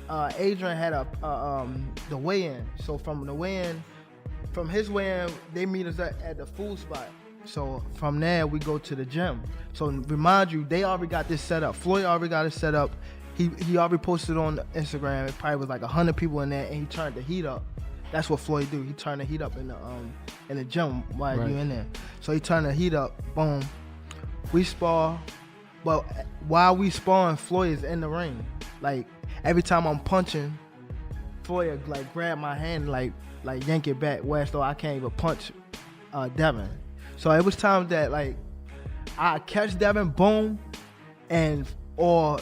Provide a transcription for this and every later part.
Adrian had the weigh-in. So from his weigh-in, they meet us at the food spot. So from there, we go to the gym. So remind you, they already got this set up. Floyd already got it set up. He already posted on Instagram. It probably was like 100 people in there, and he turned the heat up. That's what Floyd do. He turned the heat up in the gym while you in there. So he turned the heat up. Boom. We spar, but while we sparring, Floyd is in the ring. Like every time I'm punching, Floyd like grab my hand, like yank it back. Whereas though I can't even punch Devin. So it was times that like I catch Devin, boom, or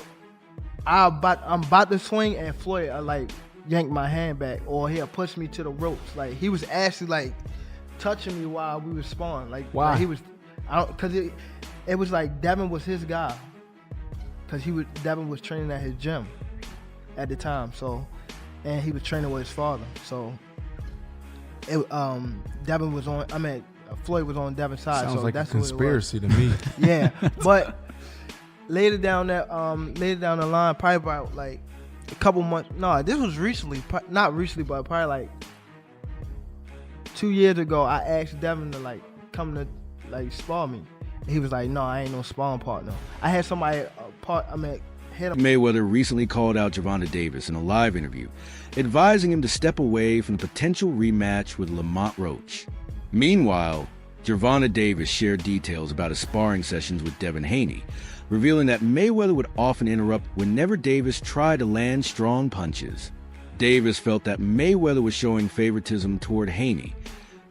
I'm about to swing and Floyd like yank my hand back, or he'll push me to the ropes. Like he was actually like touching me while we were sparring. Like why? Like, he was, cause it was like Devin was his guy, cause Devin was training at his gym at the time. So, and he was training with his father. So, Devin was on. I mean, Floyd was on Devin's side. Sounds so like that's a conspiracy to me. Yeah, but later down the line, probably about like a couple months. No, this was recently. Not recently, but probably like 2 years ago. I asked Devin to like come to like spar me. He was like, "No, I ain't no sparring partner." I had somebody hit him. Mayweather recently called out Gervonta Davis in a live interview, advising him to step away from the potential rematch with Lamont Rematch. Meanwhile, Gervonta Davis shared details about his sparring sessions with Devin Haney, revealing that Mayweather would often interrupt whenever Davis tried to land strong punches. Davis felt that Mayweather was showing favoritism toward Haney,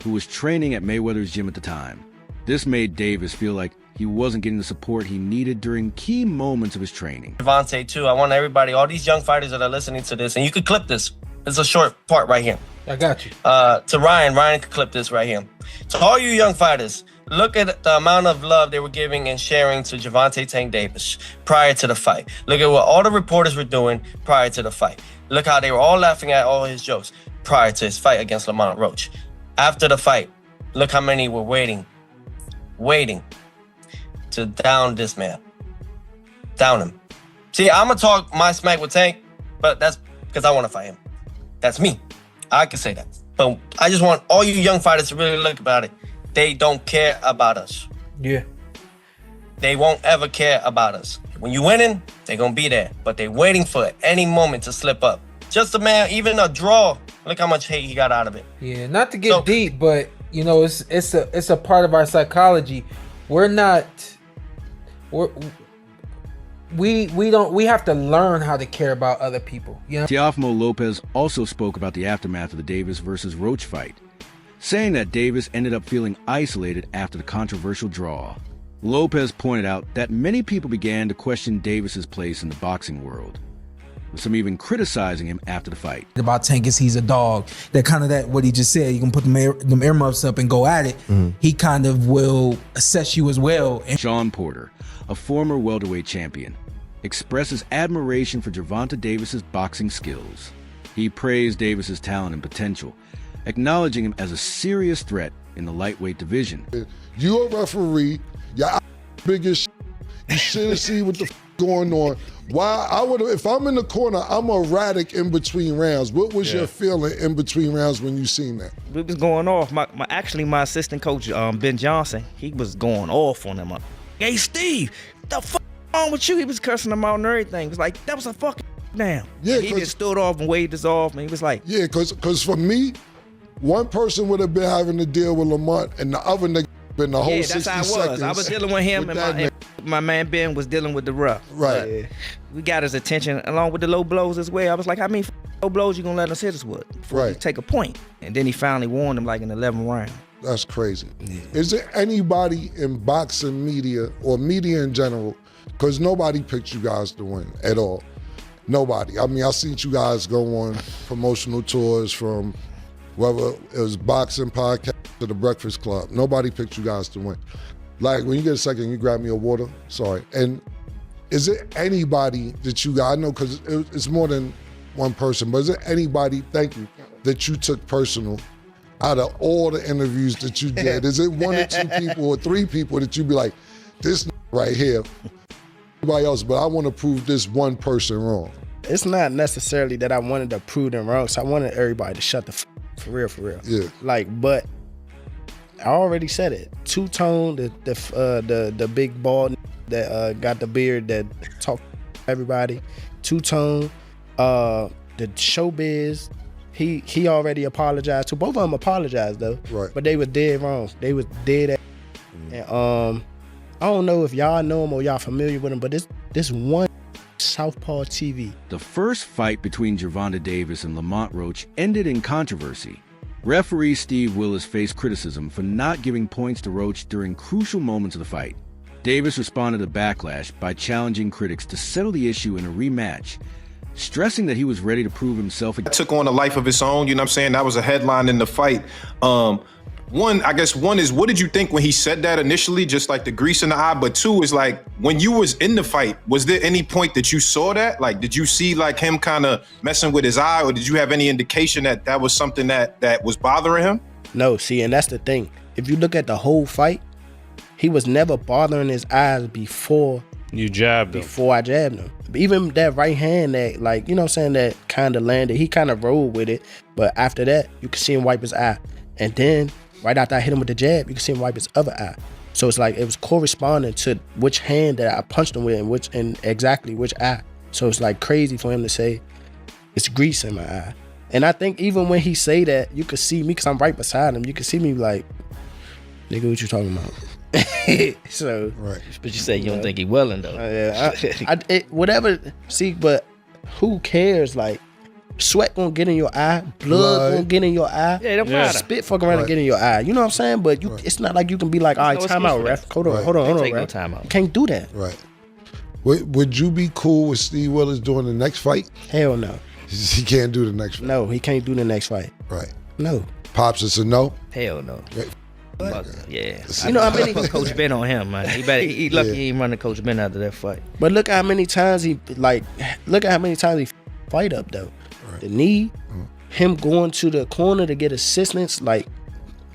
who was training at Mayweather's gym at the time. This made Davis feel like he wasn't getting the support he needed during key moments of his training. Gervonta, too, I want everybody, all these young fighters that are listening to this, and you could clip this. It's a short part right here. I got you. To Ryan could clip this right here. To all you young fighters, look at the amount of love they were giving and sharing to Gervonta Tank Davis prior to the fight. Look at what all the reporters were doing prior to the fight. Look how they were all laughing at all his jokes prior to his fight against Lamont Rematch. After the fight, look how many were waiting to down this man. Down him. See, I'm going to talk my smack with Tank, but that's because I want to fight him. That's me. I can say that. But I just want all you young fighters to really look about it. They don't care about us. Yeah. They won't ever care about us. When you winning, they're going to be there. But they're waiting for any moment to slip up. Just a man, even a draw. Look how much hate he got out of it. Yeah, not to get deep, but you know, it's a part of our psychology. We have to learn how to care about other people. You know? Teofimo Lopez also spoke about the aftermath of the Davis versus Roach fight, saying that Davis ended up feeling isolated after the controversial draw. Lopez pointed out that many people began to question Davis's place in the boxing world, with some even criticizing him after the fight. About Tank is he's a dog. That kind of that what he just said. You can put them earmuffs up and go at it. He kind of will assess you as well. And Sean Porter, a former welterweight champion, expresses admiration for Gervonta Davis's boxing skills. He praised Davis's talent and potential, acknowledging him as a serious threat in the lightweight division. You're a referee. You're biggest. You should have seen what the going on. Why I would have, if I'm in the corner, I'm erratic in between rounds. What was your feeling in between rounds when you seen that? It was going off. My assistant coach, Ben Johnson, he was going off on him. Hey Steve, the fuck wrong with you? He was cursing him out and everything. It was like, that was a fucking damn. Yeah, he just stood off and waved us off, and he was like, yeah, because for me, one person would have been having to deal with Lamont, and the other nigga been the whole 60 that's how it was. I was dealing with him, and my man Ben was dealing with the rough. Right. We got his attention along with the low blows as well. I was like, how many low blows you gonna let us hit us with before you take a point? And then he finally warned him like in the 11th round. That's crazy. Yeah. Is there anybody in boxing media or media in general, because nobody picked you guys to win at all. Nobody. I mean, I seen you guys go on promotional tours from whether it was boxing podcast to the Breakfast Club. Nobody picked you guys to win. Like, when you get a second, you grab me a water. Sorry. And is there anybody that you got, I know because it's more than one person, but is there anybody, thank you, that you took personal out of all the interviews that you did? Is it one or two people or three people that you be like, this right here, everybody else, but I want to prove this one person wrong? it's not necessarily that I wanted to prove them wrong. So I wanted everybody to shut the for real. Yeah. Like, but I already said it. Two-Tone, the big bald that got the beard that talk to everybody. Two-Tone, the Showbiz. He already apologized to. Both of them apologized though. Right. But they were dead wrong. They was dead. And I don't know if y'all know him or y'all familiar with him, but this one Southpaw TV. The first fight between Gervonta Davis and Lamont Roach ended in controversy. Referee Steve Willis faced criticism for not giving points to Roach during crucial moments of the fight. Davis responded to backlash by challenging critics to settle the issue in a rematch, stressing that he was ready to prove himself. It took on a life of its own, you know what I'm saying? That was a headline in the fight. One is, what did you think when he said that initially, just like the grease in the eye? But two is like, when you was in the fight, was there any point that you saw that? Like, did you see like him kind of messing with his eye, or did you have any indication that that was something that was bothering him? No, see, and that's the thing. If you look at the whole fight, he was never bothering his eyes before you jabbed him. Before I jabbed him. Even that right hand that, like, you know what I'm saying, that kind of landed, he kind of rolled with it. But after that, you could see him wipe his eye. And then right after I hit him with the jab, you can see him wipe his other eye. So it's like it was corresponding to which hand that I punched him with and exactly which eye. So it's like crazy for him to say it's grease in my eye. And I think even when he say that, you could see me, because I'm right beside him, you could see me like, nigga, what you talking about? So, right. But you say you don't think he willing though. Whatever. See, but who cares? Like, sweat gonna get in your eye, blood gonna get in your eye. Yeah, it don't matter. Spit fuck around and get in your eye. You know what I'm saying? But you, it's not like you can be like, all right, time out, ref. Hold on, Take ref. no time out. You can't do that. Right. Would you be cool with Steve Willis doing the next fight? Hell no. He can't do the next fight. No, he can't do the next fight. Right. No. Pops, it's a no? Hell no. Yeah. You know how many Coach Ben on him, man. He lucky he ain't running Coach Ben after that fight. But look how many times he fight up though. Right. The knee, him going to the corner to get assistance, like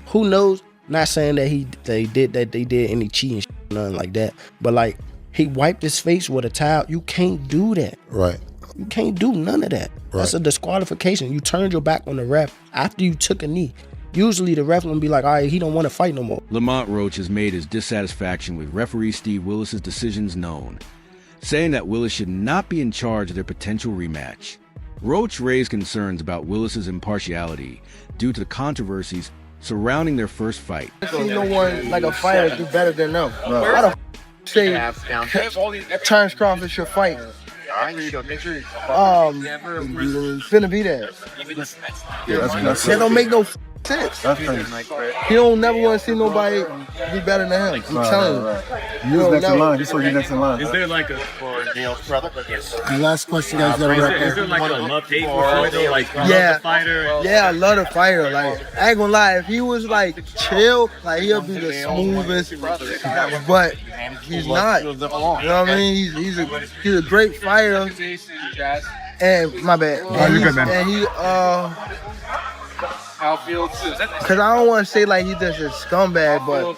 who knows? Not saying that they did any cheating, nothing like that. But like he wiped his face with a towel. You can't do that. Right. You can't do none of that. Right. That's a disqualification. You turned your back on the ref after you took a knee. Usually the ref will be like, all right, he don't want to fight no more. Lamont Roach has made his dissatisfaction with referee Steve Willis's decisions known, saying that Willis should not be in charge of their potential rematch. Roach raised concerns about Willis's impartiality due to the controversies surrounding their first fight. I see no one like a fighter do better than them. How the say Terrence Crawford should fight? Finna be there. They don't make no sense. He don't never want to see nobody be better than him. I'm telling you. You was next in line. You saw you next in line. Is there like a for Neil's brother? Yes. The last question, guys. Gotta wrap up. Is there like a love hate for Floyd though? Like love the fighter? Yeah, I love the fighter. Like I ain't gonna lie, if he was like chill, like he'll be the smoothest. But he's not. You know what I mean? He's a great fighter. And my bad. And he because I don't want to say like he's just a scumbag, but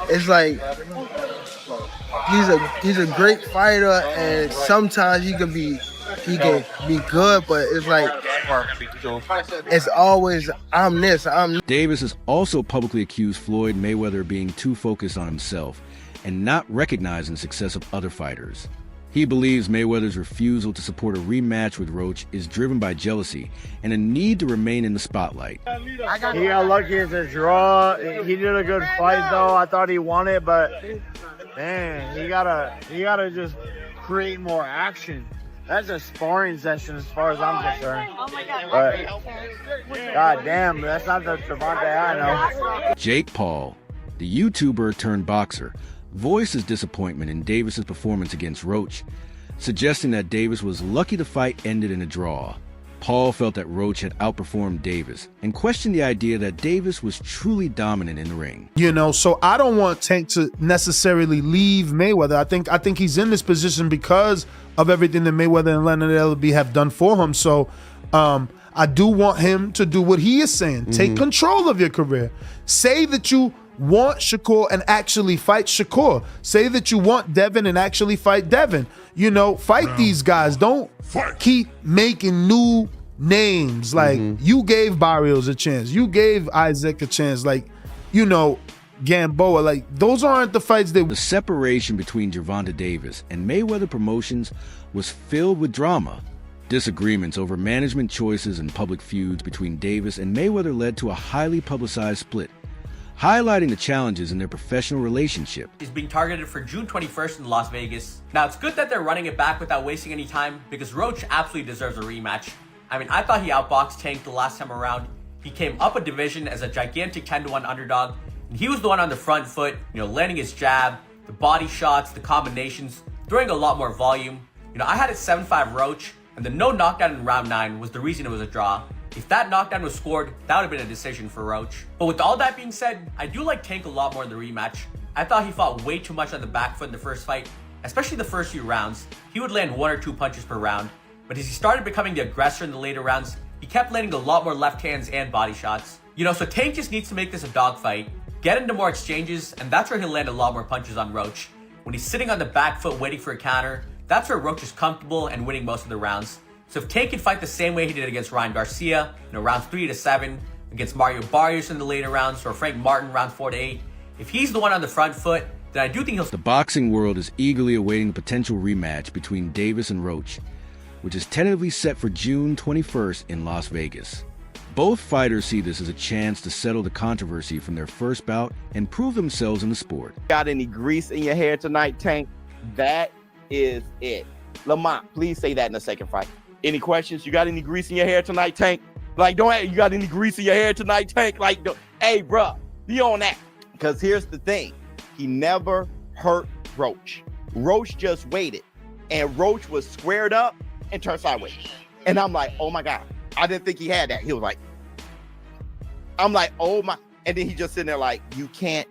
it's like he's a great fighter, and sometimes he can be good, but it's like it's always I'm this. Davis has also publicly accused Floyd Mayweather of being too focused on himself and not recognizing the success of other fighters. He believes Mayweather's refusal to support a rematch with Roach is driven by jealousy and a need to remain in the spotlight. He got lucky as a draw. He did a good fight though. I thought he won it, but man, he gotta just create more action. That's a sparring session as far as I'm concerned. Oh my God. But, God damn, that's not the Gervonta I know. Jake Paul, the YouTuber turned boxer, voiced his disappointment in Davis's performance against Roach, suggesting that Davis was lucky the fight ended in a draw. Paul felt that Roach had outperformed Davis and questioned the idea that Davis was truly dominant in the ring. You know, so I don't want Tank to necessarily leave Mayweather. I think he's in this position because of everything that Mayweather and Leonard Ellerbe have done for him. So I do want him to do what he is saying. Take control of your career. Say that you want Shakur and actually fight Shakur. Say that you want Devin and actually fight Devin. You know, fight these guys. Don't keep making new names. Like, you gave Barrios a chance. You gave Isaac a chance. Like, you know, Gamboa. Like, those aren't the fights that... The separation between Gervonta Davis and Mayweather Promotions was filled with drama. Disagreements over management choices and public feuds between Davis and Mayweather led to a highly publicized split, highlighting the challenges in their professional relationship. He's being targeted for June 21st in Las Vegas. Now, it's good that they're running it back without wasting any time, because Roach absolutely deserves a rematch. I mean, I thought he outboxed Tank the last time around. He came up a division as a gigantic 10-1 underdog, and he was the one on the front foot, you know, landing his jab, the body shots, the combinations, throwing a lot more volume. You know, I had it 7-5 Roach, and the no knockdown in round 9 was the reason it was a draw. If that knockdown was scored, that would have been a decision for Roach. But with all that being said, I do like Tank a lot more in the rematch. I thought he fought way too much on the back foot in the first fight, especially the first few rounds. He would land 1 or 2 punches per round. But as he started becoming the aggressor in the later rounds, he kept landing a lot more left hands and body shots. You know, so Tank just needs to make this a dogfight, get into more exchanges, and that's where he'll land a lot more punches on Roach. When he's sitting on the back foot waiting for a counter, that's where Roach is comfortable and winning most of the rounds. So if Tank can fight the same way he did against Ryan Garcia, you know, rounds 3 to 7, against Mario Barrios in the later rounds, or Frank Martin round 4 to 8, if he's the one on the front foot, then I do think he'll... The boxing world is eagerly awaiting the potential rematch between Davis and Roach, which is tentatively set for June 21st in Las Vegas. Both fighters see this as a chance to settle the controversy from their first bout and prove themselves in the sport. Got any grease in your hair tonight, Tank? That is it. Lamont, please say that in the second fight. Any questions? You got any grease in your hair tonight, Tank? Like, don't you got any grease in your hair tonight, Tank? Like, hey, bro, be on that. Because here's the thing. He never hurt Roach. Roach just waited. And Roach was squared up and turned sideways. And I'm like, oh my God. I didn't think he had that. He was like, I'm like, oh my. And then he just sitting there like, you can't.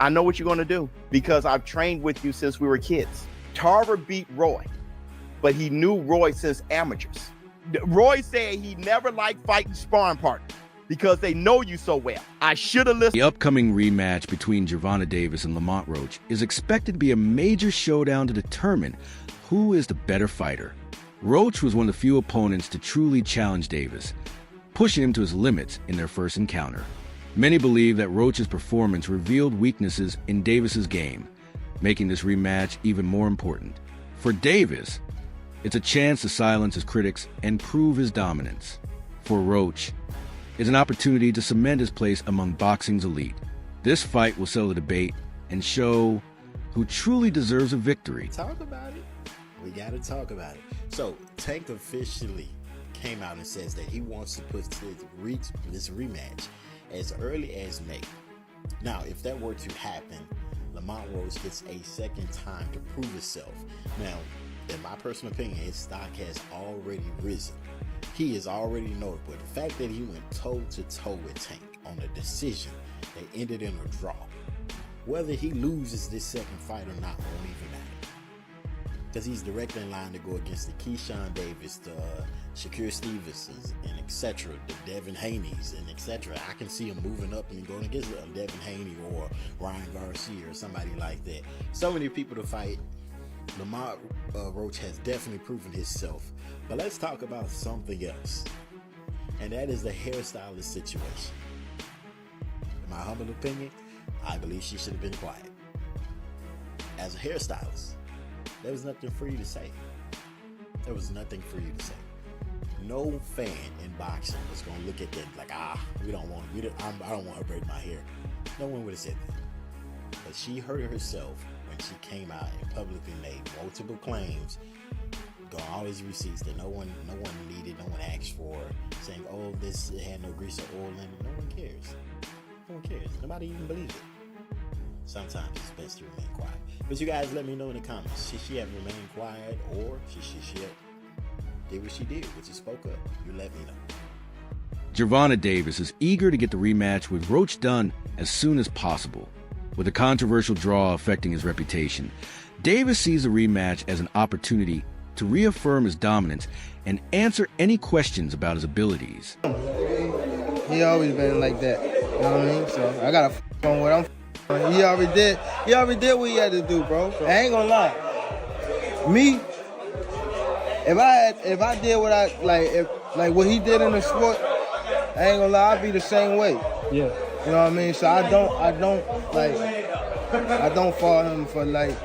I know what you're going to do because I've trained with you since we were kids. Tarver beat Roy, but he knew Roy since amateurs. Roy said he never liked fighting sparring partners because they know you so well. I should have listened. The upcoming rematch between Gervonta Davis and Lamont Roach is expected to be a major showdown to determine who is the better fighter. Roach was one of the few opponents to truly challenge Davis, pushing him to his limits in their first encounter. Many believe that Roach's performance revealed weaknesses in Davis's game, making this rematch even more important. For Davis, it's a chance to silence his critics and prove his dominance. For Roach, it's an opportunity to cement his place among boxing's elite. This fight will settle the debate and show who truly deserves a victory. Talk about it. We got to talk about it. So, Tank officially came out and says that he wants to put this rematch as early as May. Now, if that were to happen, Lamont Roach gets a second time to prove himself. Now, in my personal opinion, his stock has already risen. He is already notable. The fact that he went toe-to-toe with Tank on a decision that ended in a draw. Whether he loses this second fight or not won't even matter. Because he's directly in line to go against the Keyshawn Davis, the Shakur Stevensons, and etc., the Devin Haney's, and etc. I can see him moving up and going against Devin Haney or Ryan Garcia or somebody like that. So many people to fight. Lamont Roach has definitely proven himself. But let's talk about something else. And that is the hairstylist situation. In my humble opinion, I believe she should have been quiet. As a hairstylist, there was nothing for you to say. There was nothing for you to say. No fan in boxing was gonna look at that like, I don't want to braid my hair. No one would have said that. But she hurt herself when she came out and publicly made multiple claims, got all these receipts that no one needed, no one asked for, saying, oh, this had no grease or oil in it. No one cares. No one cares. Nobody even believes it. Sometimes it's best to remain quiet. But you guys let me know in the comments. Should she have remained quiet or should she did what she did, which is spoke up? You let me know. Gervonta Davis is eager to get the rematch with Roach done as soon as possible. With a controversial draw affecting his reputation, Davis sees the rematch as an opportunity to reaffirm his dominance and answer any questions about his abilities. He always been like that, you know what I mean? So I gotta on what I'm He already did. He already did what he had to do, bro. I ain't gonna lie. Me, if I did what I like what he did in the sport, I ain't gonna lie, I'd be the same way. Yeah. You know what I mean? So I don't fault him for like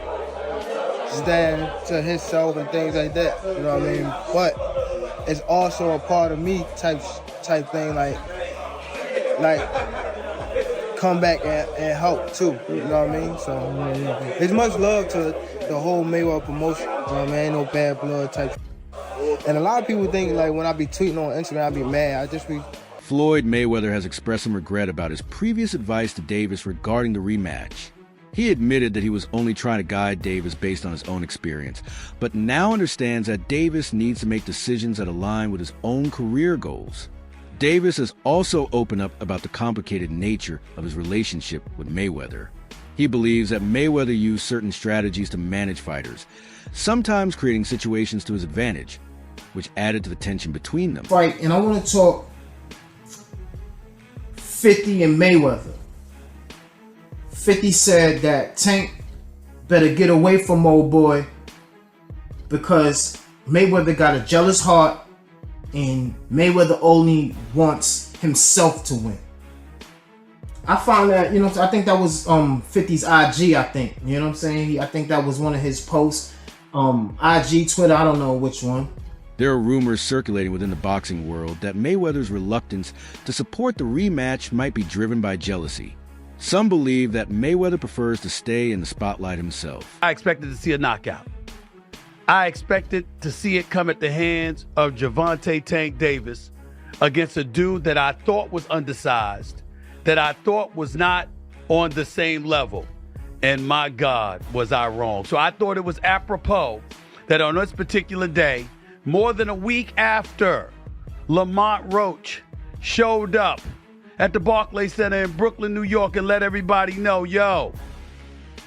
stand to himself and things like that. You know what I mean? But it's also a part of me type thing, like come back and help too. You know what I mean? So there's much love to the whole Mayweather promotion. You know what I mean? Ain't no bad blood type. And a lot of people think like when I be tweeting on Instagram, I be mad. I just be. Floyd Mayweather has expressed some regret about his previous advice to Davis regarding the rematch. He admitted that he was only trying to guide Davis based on his own experience, but now understands that Davis needs to make decisions that align with his own career goals. Davis has also opened up about the complicated nature of his relationship with Mayweather. He believes that Mayweather used certain strategies to manage fighters, sometimes creating situations to his advantage, which added to the tension between them. Fight, and I want to talk 50 and Mayweather. 50 said that Tank better get away from old boy because Mayweather got a jealous heart and Mayweather only wants himself to win. I found that, you know, I think that was 50's IG, I think. You know what I'm saying? I think that was one of his posts. IG, Twitter, I don't know which one. There are rumors circulating within the boxing world that Mayweather's reluctance to support the rematch might be driven by jealousy. Some believe that Mayweather prefers to stay in the spotlight himself. I expected to see a knockout. I expected to see it come at the hands of Gervonta Tank Davis against a dude that I thought was undersized, that I thought was not on the same level. And my God, was I wrong. So I thought it was apropos that on this particular day, more than a week after Lamont Rematch showed up at the Barclays Center in Brooklyn, New York, and let everybody know, yo,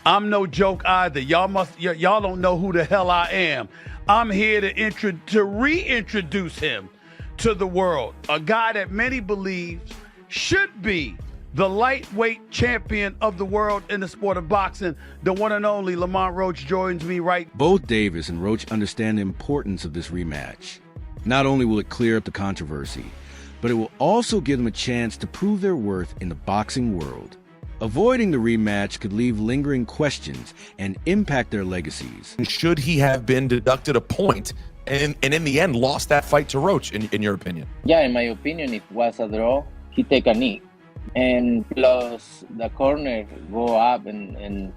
I'm no joke either. Y'all don't know who the hell I am. I'm here to reintroduce him to the world. A guy that many believe should be the lightweight champion of the world in the sport of boxing. The one and only Lamont Rematch joins me right. Both Davis and Roach understand the importance of this rematch. Not only will it clear up the controversy, but it will also give them a chance to prove their worth in the boxing world. Avoiding the rematch could leave lingering questions and impact their legacies. Should he have been deducted a point and in the end lost that fight to Roach, in your opinion? Yeah, in my opinion, if it was a draw, he take a knee. And plus the corner go up and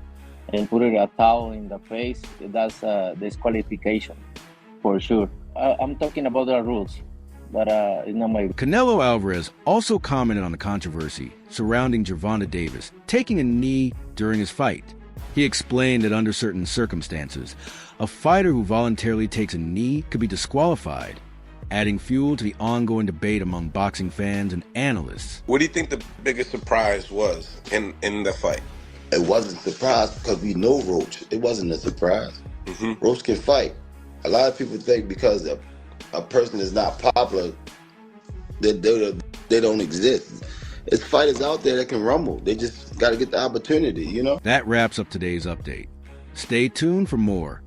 put it a towel in the face, that's a disqualification for sure. I'm talking about the rules. But it's not my... Canelo Alvarez also commented on the controversy surrounding Gervonta Davis taking a knee during his fight. He explained that under certain circumstances, a fighter who voluntarily takes a knee could be disqualified, adding fuel to the ongoing debate among boxing fans and analysts. What do you think the biggest surprise was in the fight? It wasn't a surprise because we know Roach. It wasn't a surprise. Roach can fight. A lot of people think because a person is not popular, that they don't exist. There's fighters out there that can rumble. They just got to get the opportunity, you know? That wraps up today's update. Stay tuned for more